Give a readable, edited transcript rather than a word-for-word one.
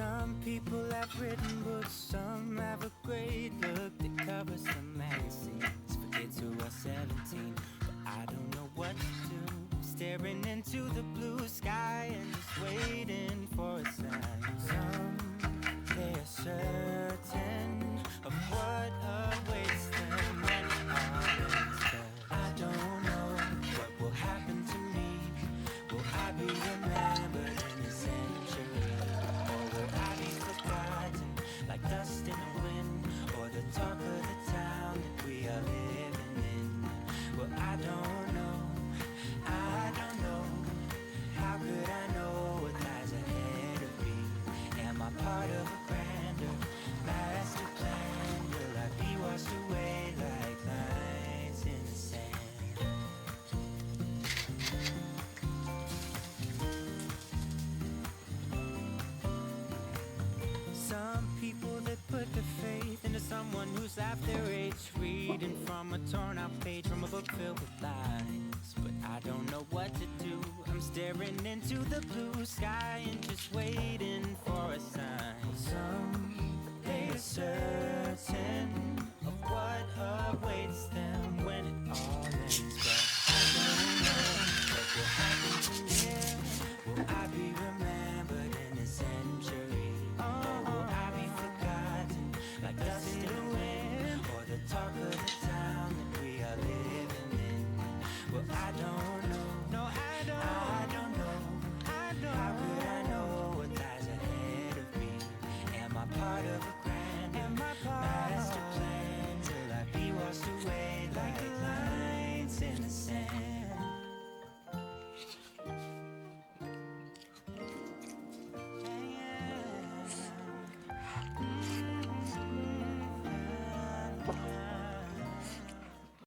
Some people have written books, some have a great look that covers some magazines for kids who are 17. But I don't know what to do, staring into the blue sky and just waiting for a sign. Some, they are certain of what awaits them, and others, I don't know what will happen to me. Will I be remembered in a century? Or will I be forgotten like dust in the wind? Or the talk of the town that we are living in? Well, I don't know, I don't know. How could I know what lies ahead of me? Am I part of a grander master plan? Will I be washed away like lines in the sand? Some people that put their faith into someone who's half their age, reading from a torn out page from a book filled with lies. But I don't know what to do. I'm staring into the blue sky and just waiting for a sign. Some, they are certain of what awaits them,